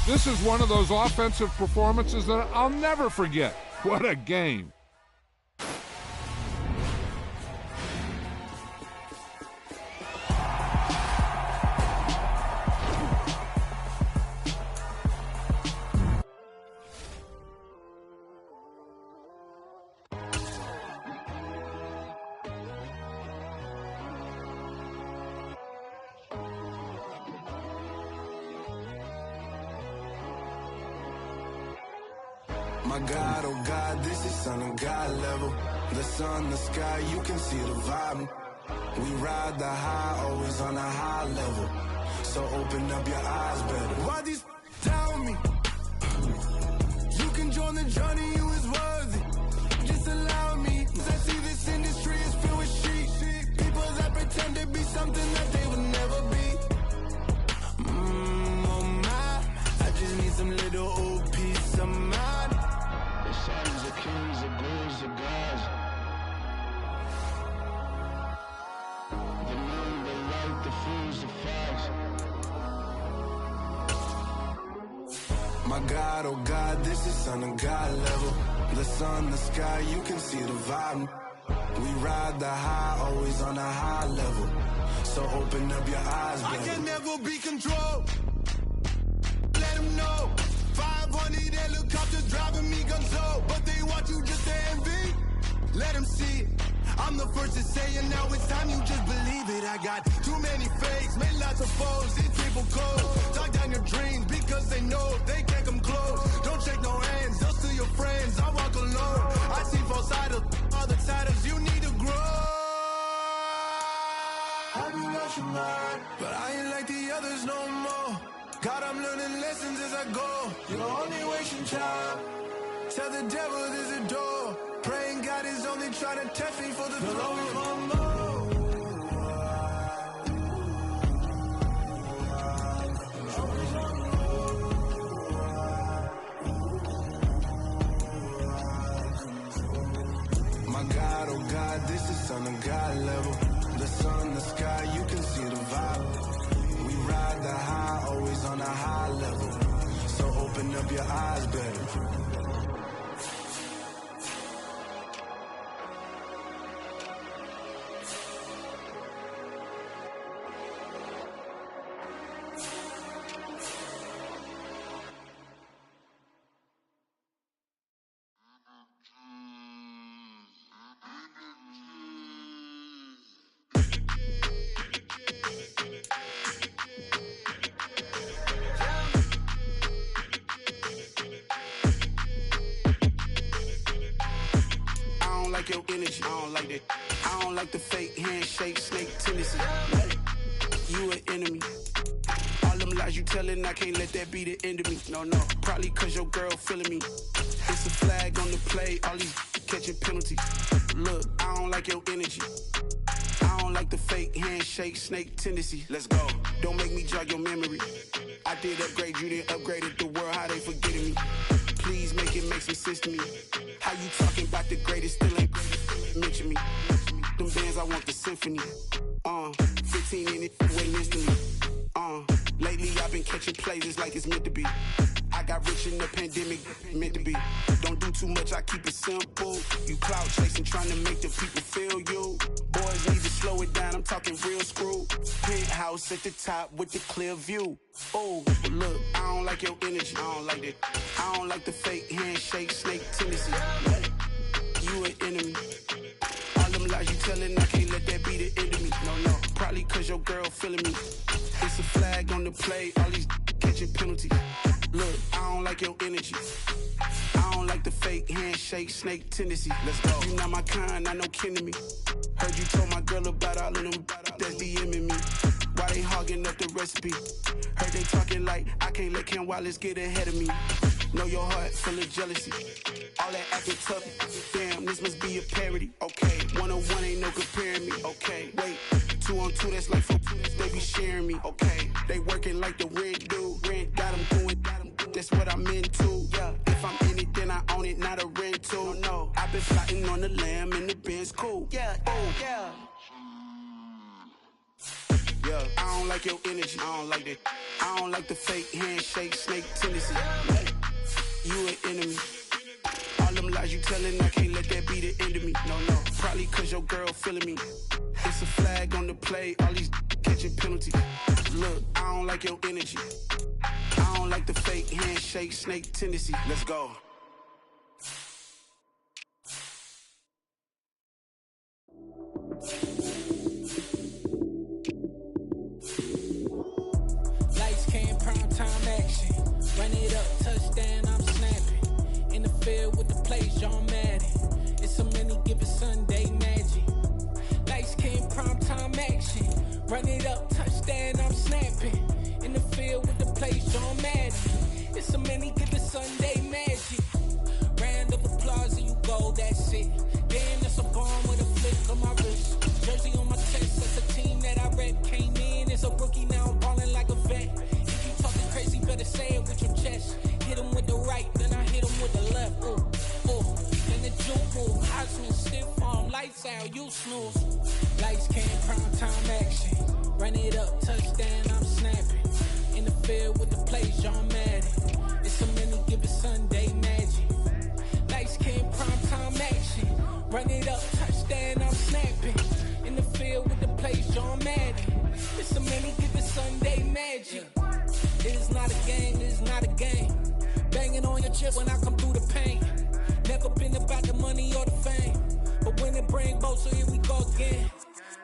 This is one of those offensive performances that I'll never forget. What a game. My God, oh God, this is Son of God level. The sun, the sky, you can see the vibe. We ride the high, always on a high level. So open up your eyes better. Why these tell me? You can join the journey, you is worthy. Just allow me. I see this industry is filled with sheep. People that pretend to be something that they would never be. Oh my, I just need some little old peace of mind. The sons of kings, the bulls, the gods. The moon, the light, the fools, the facts. My God, oh God, this is Son of God level. The sun, the sky, you can see the vibe. We ride the high, always on a high level. So open up your eyes, baby. I can never be controlled. Let them know. 500 helicopters driving me gunso, but they want you just to envy. Let them see it. I'm the first to say it, now it's time you just believe it. I got too many fakes, made lots of foes, these people cold. Talk down your dreams because they know they can't come close. Don't shake no hands, they'll steal your friends, I walk alone. I see false idols, all the titles, you need to grow. Have you lost your mind? But I ain't like the others no more. God, I'm learning lessons as I go. You're only wasting time. Tell the devil there's a door. Praying God is only trying to test me for the always want more. My God, oh God, this is Son of God level. The sun, the sky, you can see the vibe. We ride the high, always on a high level. So open up your eyes better. Your energy, I don't like that. I don't like the fake handshake, snake tendency. You an enemy. All them lies you telling, I can't let that be the end of me. No, probably cause your girl feeling me. It's a flag on the play, all these catching penalties. Look, I don't like your energy. I don't like the fake handshake, snake tendency. Let's go. Don't make me jog your memory. I did upgrade, you didn't upgrade it. The world, how they forgetting me. Please make it make some sense to me. How you talking about the greatest, still ain't mention me. Them bands, I want the symphony. 15 in it, way next to me. Lately I've been catching plays, it's like it's meant to be. I got rich in the pandemic, meant to be. Don't do too much, I keep it simple. You clout chasing, trying to make the people feel you. Boys need to slow it down, I'm talking real screw. Penthouse at the top with the clear view. Oh, look, I don't like your energy, I don't like that. I don't like the fake handshake, snake tendency. You an enemy. All them lies you telling, I can't let that be the end of me. No, probably cause your girl feeling me. It's a flag on the play, all these catching penalties. Look, I don't like your energy. I don't like the fake handshake, snake tendency. Let's go. You not my kind, I know kin to me. Heard you told my girl about all of them that's DMing me. Why they hogging up the recipe? Heard they talking like I can't let Ken Wallace get ahead of me. Know your heart full of jealousy. All that acting tough, damn, this must be a parody. Okay, 1-on-1 ain't no comparing me. Okay, wait, 2-on-2, that's like 4, they be sharing me. Okay, they working like the rent do. Rent got them doing, that's what I'm into. Yeah, if I'm in it, then I own it, not a rental. No, I've been plotting on the lamb and the Benz cool. Yeah, oh, yeah. Yeah, I I don't like your energy. I don't like that. I don't like the fake handshake, snake tendency. You an enemy. All them lies you telling, I can't let that be the end of me. No, probably cause your girl feeling me. It's a flag on the play, all these catching penalties. Look, I don't like your energy. I don't like the fake handshake, snake tendency. Let's go. Lights came, prime time action. Run it up, touchdown, I'm snapping. In the field with the plays, John Madden. It's a many given Sunday magic. Lights came, prime time action. Run it up, touchdown, I'm snapping. In the field with the plays, John Madden. It's a many given Sunday magic. Round of applause and you go, that's it. Damn, that's a bomb with a flick on my wrist. Jersey on my chest, that's a team that I rep. Came in as a rookie, now I'm ballin' like a vet. If you talking crazy, better say it with your chest. Hit him with the right, then I hit him with the left. Ooh. Then the juke move, Heisman stiff arm, lights out, you snooze. Lights came, prime time action. Run it up, touchdown, I'm snapping. In the field with the plays, John Madden. It's a many given Sunday magic. Lights came, prime time action. Run it up, touchdown, I'm snapping. In the field with the plays, John Madden. It's a many given Sunday magic. It is not a game, it is not a game. Banging on your chip when I come through the pain. Never been about the money or the fame. But when it bring both, so here we go again.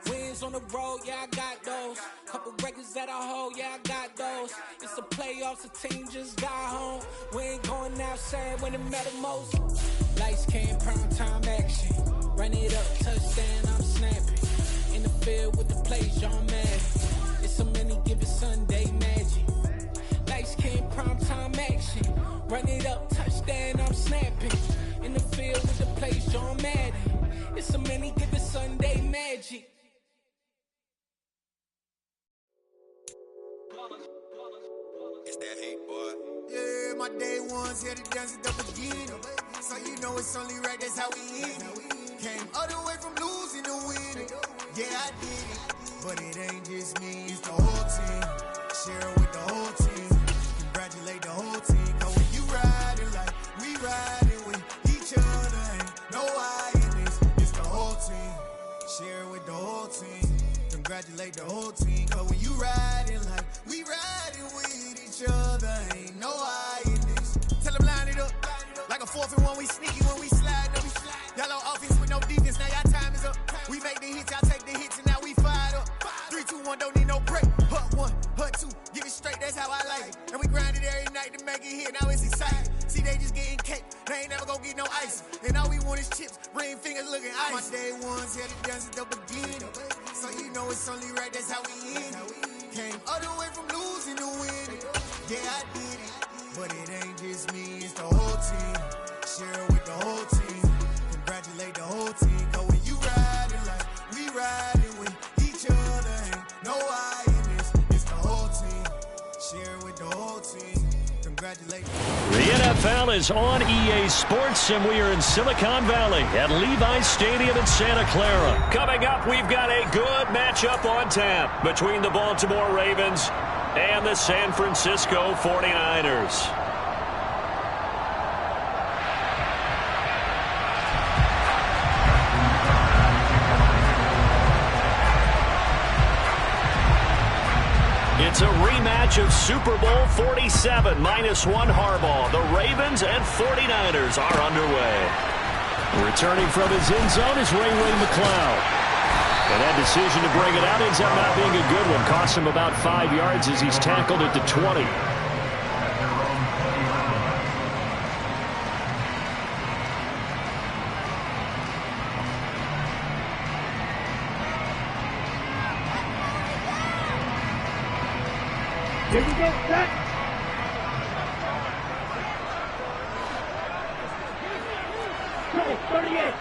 Wins on the road, yeah, I got those. Couple records that I hold, yeah, I got those. It's the playoffs, the team just got home. We ain't going outside when it matter most. Lights came, prime time action. Run it up, touchdown, I'm snapping. In the field with the plays, John Madden. It's a many given Sunday magic. Lights came, prime time action. Run it up, touchdown, I'm snapping. In the field with the plays, John Madden. It's a many given Sunday magic. It's that hate, boy. Yeah, my day ones here to dance at the beginning. So you know it's only right, that's how we end it. Came all the way from losing to winning. Yeah, I did it. But it ain't just me, it's the whole team. Share it with the whole team. Congratulate the whole team. Cause when you riding like we riding with each other, ain't no I in this. It's the whole team. Share it with the whole team. Congratulate the whole team. Cause when you riding like we riding with each other, ain't no I in this. Tell them line it up. Like a 4th and 1, we sneaky when we slide up. Yellow offense with no defense, now y'all time is up. We make the hits, y'all take the hits, and now we fired up. 3, 2, 1, don't need no break. Hut 1, hut 2, give it straight, that's how I like it. And we grind it every night to make it hit, now it's exciting. See, they just getting cake, they ain't never gonna get no ice. And all we want is chips, ring fingers looking ice. My day ones here to dance at the beginning. So you know it's only right, that's how we end it. Came all the way from losing to winning. Yeah, I did it. But it ain't just me, it's the whole team. Share it with the whole team. Congratulate the whole team. Cause when you riding like we riding with each other, ain't no I in this. It's the whole team. Share it with the whole team. Congratulate. The NFL is on EA Sports, and we are in Silicon Valley at Levi's Stadium in Santa Clara. Coming up, we've got a good matchup on tap between the Baltimore Ravens and the San Francisco 49ers. It's a rematch of Super Bowl 47, -1 Harbaugh. The Ravens and 49ers are underway. Returning from his end zone is Ray McCloud. And that decision to bring it out ends up not being a good one. Costs him about 5 yards as he's tackled at the 20. Here we go, set. Go, 38.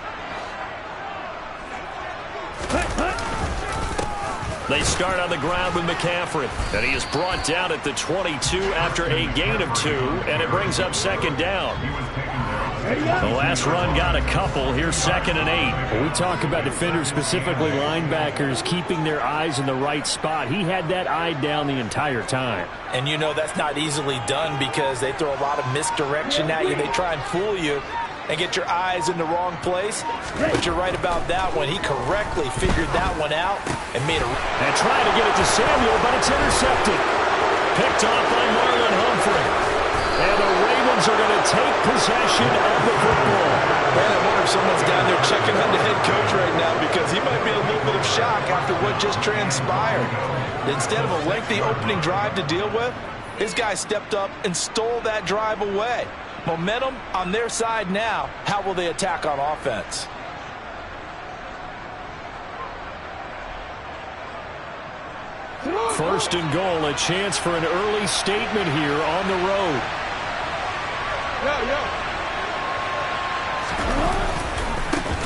They start on the ground with McCaffrey, and he is brought down at the 22 after a gain of 2, and it brings up second down. The last run got a couple. Here's 2nd and 8. When we talk about defenders, specifically linebackers, keeping their eyes in the right spot. He had that eye down the entire time. And you know that's not easily done because they throw a lot of misdirection at you. They try and fool you and get your eyes in the wrong place. But you're right about that one. He correctly figured that one out and made a... And trying to get it to Samuel, but it's intercepted. Picked off by Marlon Humphrey. And the Ravens are going to take possession of the football. Man, I wonder if someone's down there checking on the head coach right now because he might be in a little bit of shock after what just transpired. Instead of a lengthy opening drive to deal with, his guy stepped up and stole that drive away. Momentum on their side now. How will they attack on offense? First and goal, a chance for an early statement here on the road.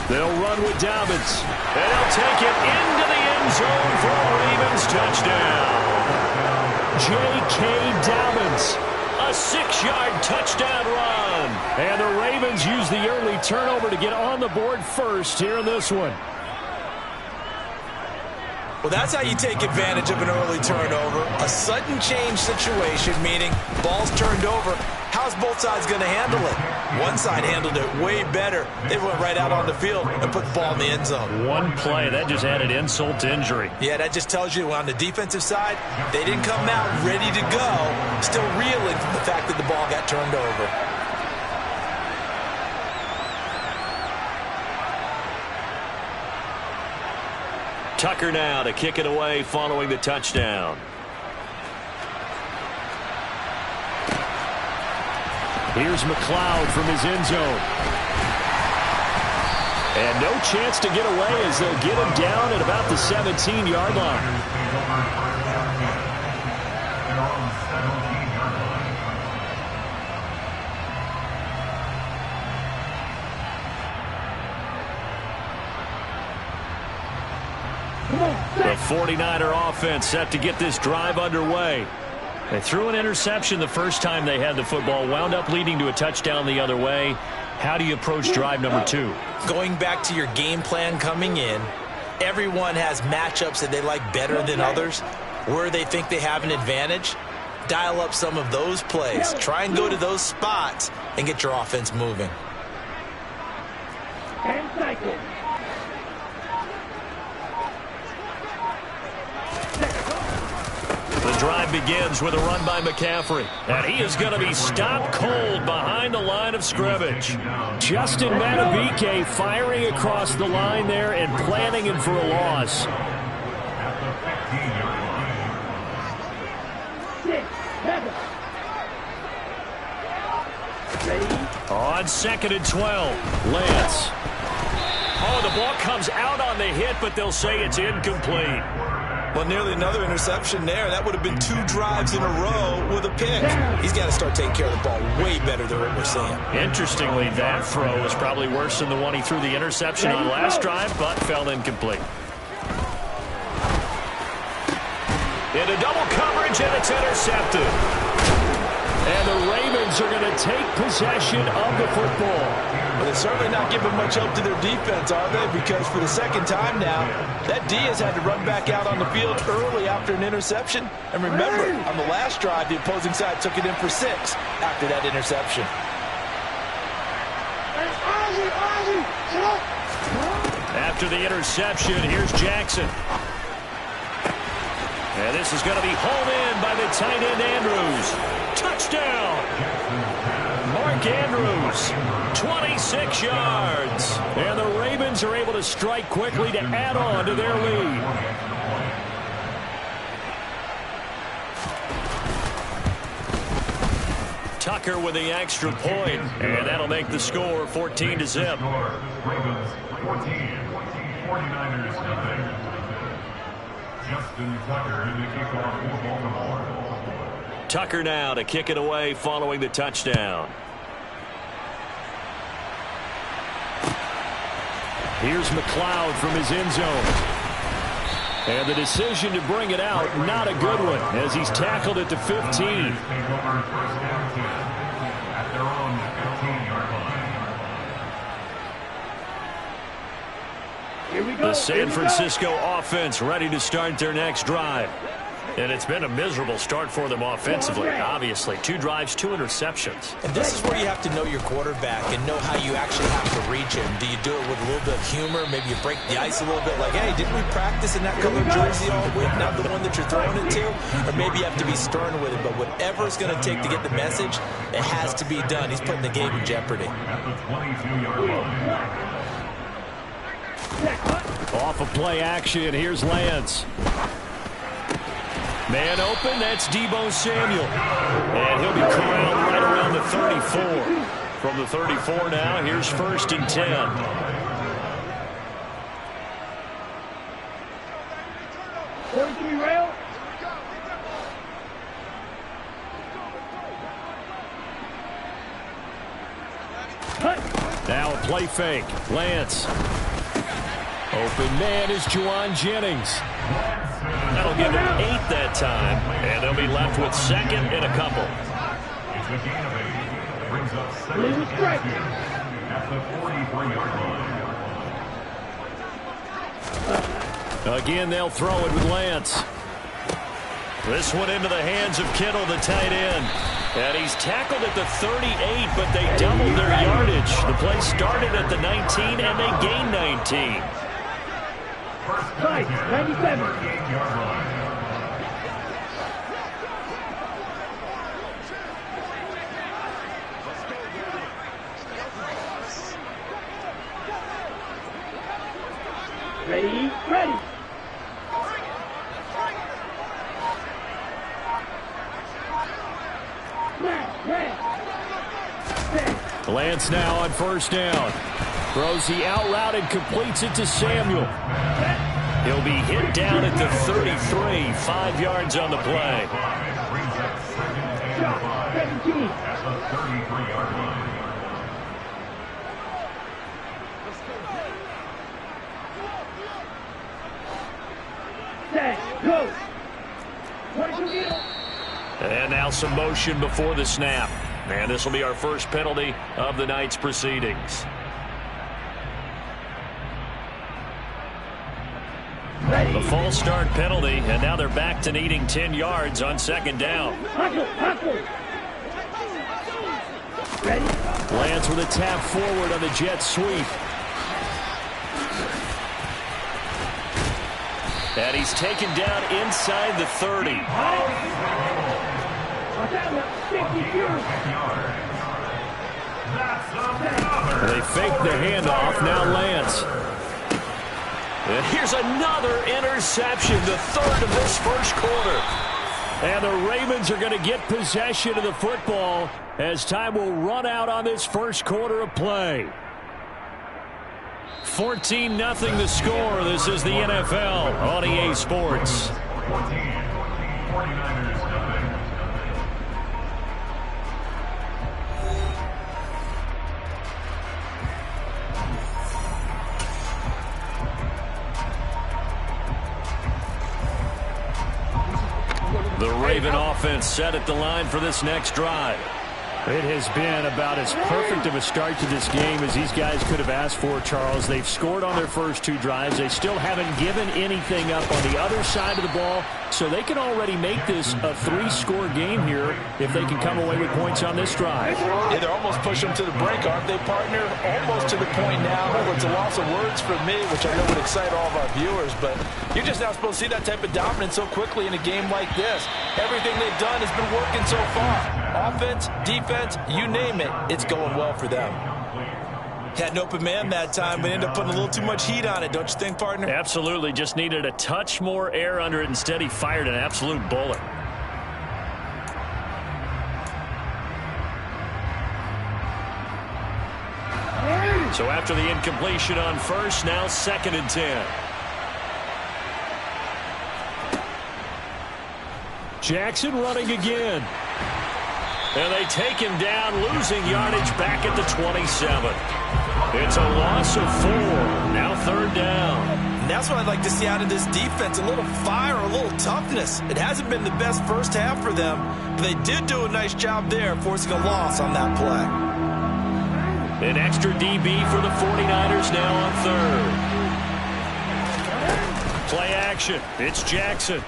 They'll run with Dobbins, and he'll take it into the end zone for a Ravens touchdown. J.K. Dobbins, a 6-yard touchdown run. And the Ravens use the early turnover to get on the board first here in this one. Well, that's how you take advantage of an early turnover. A sudden change situation, meaning ball's turned over. How's both sides going to handle it? One side handled it way better. They went right out on the field and put the ball in the end zone. One play, that just added insult to injury. Yeah, that just tells you on the defensive side, they didn't come out ready to go, still reeling from the fact that the ball got turned over. Tucker now to kick it away following the touchdown. Here's McLeod from his end zone. And no chance to get away as they'll get him down at about the 17-yard line. The 49er offense set to get this drive underway. They threw an interception the first time they had the football, wound up leading to a touchdown the other way. How do you approach drive number 2? Going back to your game plan coming in, everyone has matchups that they like better than others. Where they think they have an advantage, dial up some of those plays. Try and go to those spots and get your offense moving. 10 seconds. The drive begins with a run by McCaffrey. And he is going to be stopped cold behind the line of scrimmage. Justin Madubuike firing across the line there and planting him for a loss. 6, 7. On 2nd and 12, Lance. Oh, the ball comes out on the hit, but they'll say it's incomplete. Well, nearly another interception there. That would have been 2 drives in a row with a pick. He's got to start taking care of the ball way better than what we're seeing. Interestingly, that throw was probably worse than the one he threw the interception on last drive, but fell incomplete. Into double coverage, and it's intercepted. And the Ravens are going to take possession of the football. Well, they're certainly not giving much help to their defense, are they? Because for the second time now, that D has had to run back out on the field early after an interception. And remember, on the last drive, the opposing side took it in for 6 after that interception. After the interception, here's Jackson. And this is going to be hauled in by the tight end Andrews. Touchdown! Mark Andrews, 26 yards. And the Ravens are able to strike quickly to add on to their lead. Tucker with the extra point, and that'll make the score 14-0. Ravens 14, 49ers nothing. Justin Tucker in the kickoff for Baltimore. Tucker now to kick it away following the touchdown. Here's McLeod from his end zone. And the decision to bring it out, not a good one, as he's tackled at the 15. At their own 15-yard line. The San Francisco offense ready to start their next drive. And it's been a miserable start for them offensively, obviously. 2 drives, 2 interceptions. And this is where you have to know your quarterback and know how you actually have to reach him. Do you do it with a little bit of humor? Maybe you break the ice a little bit like, hey, didn't we practice in that color jersey all week, not the one that you're throwing it to? Or maybe you have to be stern with it. But whatever it's going to take to get the message, it has to be done. He's putting the game in jeopardy. At the 22-yard line. Off of play action, here's Lance. Man open, that's Deebo Samuel. And he'll be corralled right around the 34. From the 34 now, here's 1st and 10. Now a play fake. Lance. Open man is Juwan Jennings. That'll give them 8 that time, and they'll be left with 2nd and a couple. It's a gain of 8. Brings up 2nd and 10 at the 43-yard line. Again, they'll throw it with Lance. This one into the hands of Kittle, the tight end. And he's tackled at the 38, but they doubled their yardage. The play started at the 19, and they gained 19. First down, 97. 38-yard line. Ready? Lance now on 1st down. Throws the out route and completes it to Samuel. He'll be hit down at the 33, 5 yards on the play. Brings up 2nd and 5 at the 33-yard line. Go. And now some motion before the snap. And this will be our first penalty of the night's proceedings. A false start penalty, and now they're back to needing 10 yards on 2nd down. Lance with a tap forward on the jet sweep. And he's taken down inside the 30. They fake the handoff. Now Lance. And here's another interception, the 3rd of this first quarter. And the Ravens are going to get possession of the football as time will run out on this first quarter of play. 14-0 the score. This is the NFL on EA Sports. 49ers nothing. The Raven offense set at the line for this next drive. It has been about as perfect of a start to this game as these guys could have asked for, Charles. They've scored on their first 2 drives. They still haven't given anything up on the other side of the ball, so they can already make this a 3-score game here if they can come away with points on this drive. Yeah, they're almost pushing them to the brink, aren't they, partner? Almost to the point now where it's a loss of words for me, which I know would excite all of our viewers, but you're just not supposed to see that type of dominance so quickly in a game like this. Everything they've done has been working so far. Offense, defense, you name it, it's going well for them. Had an open man that time, but ended up putting a little too much heat on it, don't you think, partner? Absolutely. Just needed a touch more air under it. Instead, he fired an absolute bullet. So after the incompletion on 1st, now 2nd and 10. Jackson running again. And they take him down, losing yardage back at the 27. It's a loss of 4. Now 3rd down. And that's what I'd like to see out of this defense. A little fire, a little toughness. It hasn't been the best first half for them, but they did do a nice job there, forcing a loss on that play. An extra DB for the 49ers now on 3rd. Play action. It's Jackson.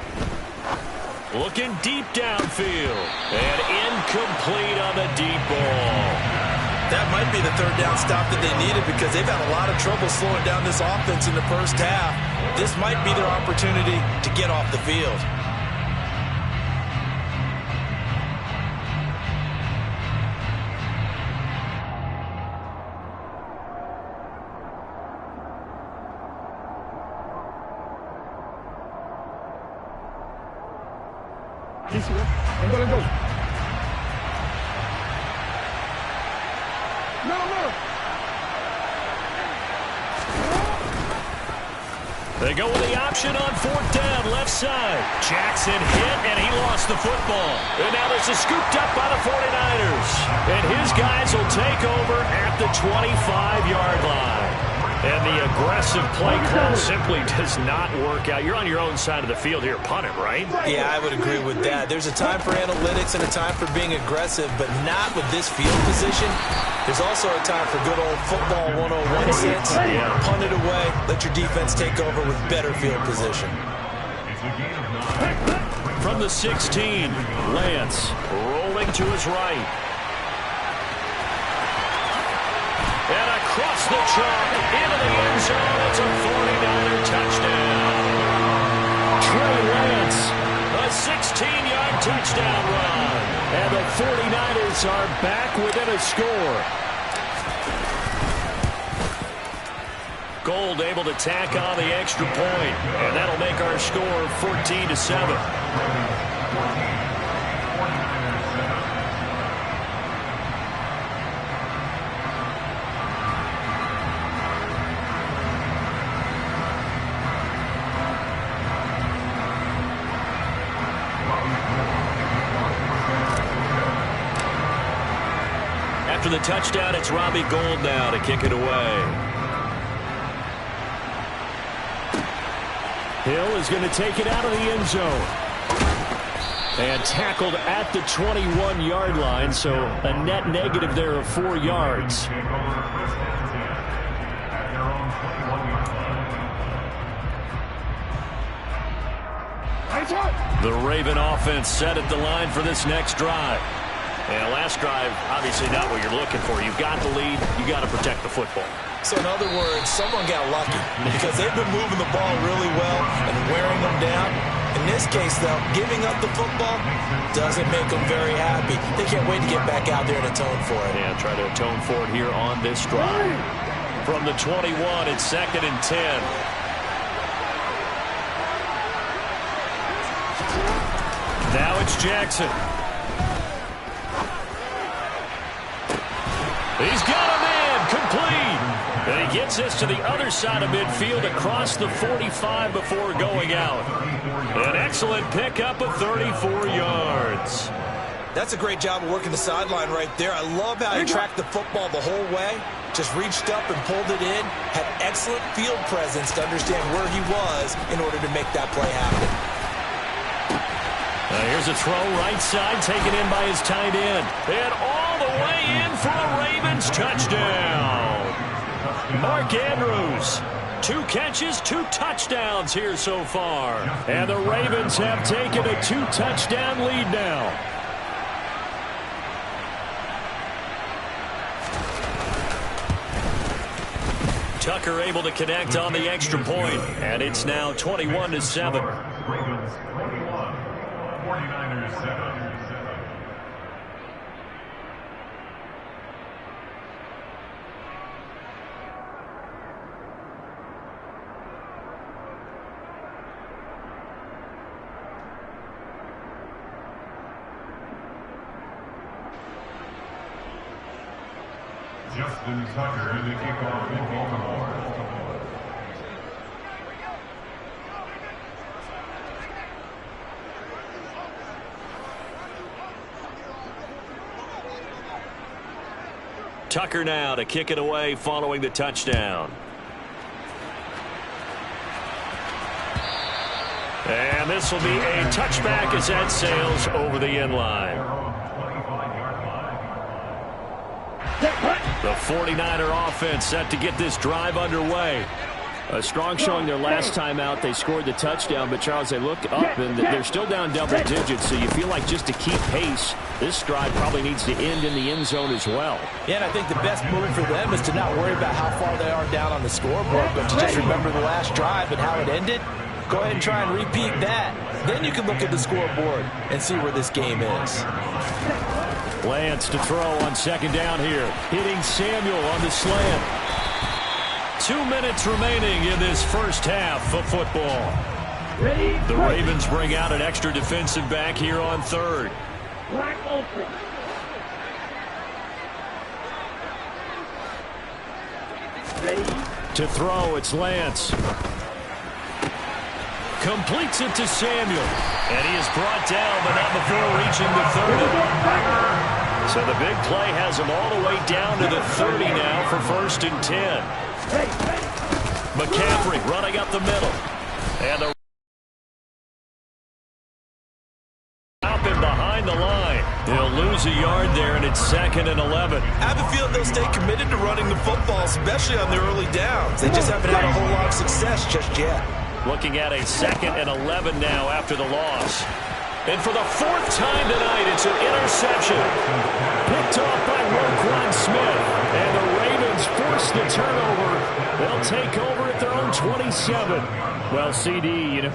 Looking deep downfield. And incomplete on the deep ball. That might be the third down stop that they needed because they've had a lot of trouble slowing down this offense in the first half. This might be their opportunity to get off the field. They go with the option on fourth down, left side. Jackson hit, and he lost the football. And now this is scooped up by the 49ers. And his guys will take over at the 25-yard line. And the aggressive play call simply does not work out. You're on your own side of the field here, punt it, right? Yeah, I would agree with that. There's a time for analytics and a time for being aggressive, but not with this field position. There's also a time for good old football 101 sense. Yeah. Punt it away, let your defense take over with better field position. From the 16, Lance rolling to his right. And across the chalk, into the end zone. It's a 49er touchdown. Trey Lance, a 16-yard touchdown run. And the 49ers are back within a score. Gold able to tack on the extra point. And that'll make our score 14-7. After the touchdown, it's Robbie Gould now to kick it away. Hill is going to take it out of the end zone. And tackled at the 21-yard line, so a net negative there of 4 yards. The Raven offense set at the line for this next drive. And last drive, obviously not what you're looking for. You've got the lead. You've got to protect the football. So in other words, someone got lucky because they've been moving the ball really well and wearing them down. In this case, though, giving up the football doesn't make them very happy. They can't wait to get back out there and atone for it. Yeah, try to atone for it here on this drive. From the 21, it's 2nd and 10. Now it's Jackson. He's got a man complete. And he gets this to the other side of midfield across the 45 before going out. An excellent pickup of 34 yards. That's a great job of working the sideline right there. I love how he tracked the football the whole way. Just reached up and pulled it in. Had excellent field presence to understand where he was in order to make that play happen. Here's a throw right side taken in by his tight end. And all the way in for a Ravens touchdown. Mark Andrews. 2 catches, 2 touchdowns here so far. And the Ravens have taken a 2-touchdown lead now. Tucker able to connect on the extra point. And it's now 21-7. Ravens 21, 49ers 7. Justin Tucker, the kickoff in Baltimore. Tucker now to kick it away following the touchdown. And this will be a touchback as that sails over the end line. The 49er offense set to get this drive underway. A strong showing their last time out. They scored the touchdown, but, Charles, they look up, and they're still down double digits, so you feel like just to keep pace, this drive probably needs to end in the end zone as well. Yeah, and I think the best move for them is to not worry about how far they are down on the scoreboard, but to just remember the last drive and how it ended. Go ahead and try and repeat that. Then you can look at the scoreboard and see where this game is. Lance to throw on second down here. Hitting Samuel on the slant. 2 minutes remaining in this first half of football. The Ravens bring out an extra defensive back here on third. Black open. To throw, it's Lance. Completes it to Samuel. And he is brought down, but not before reaching the 30. So the big play has him all the way down to the 30 now for 1st and 10. McCaffrey running up the middle. And the up and behind the line. He'll lose a yard there, and it's 2nd and 11. I have a feeling they'll stay committed to running the football, especially on their early downs. They just haven't had a whole lot of success just yet. Looking at a 2nd and 11 now after the loss. And for the 4th time tonight, it's an interception. Picked off by Roquan Smith. And the Ravens force the turnover. They'll take over at their own 27. Well, CD, you know.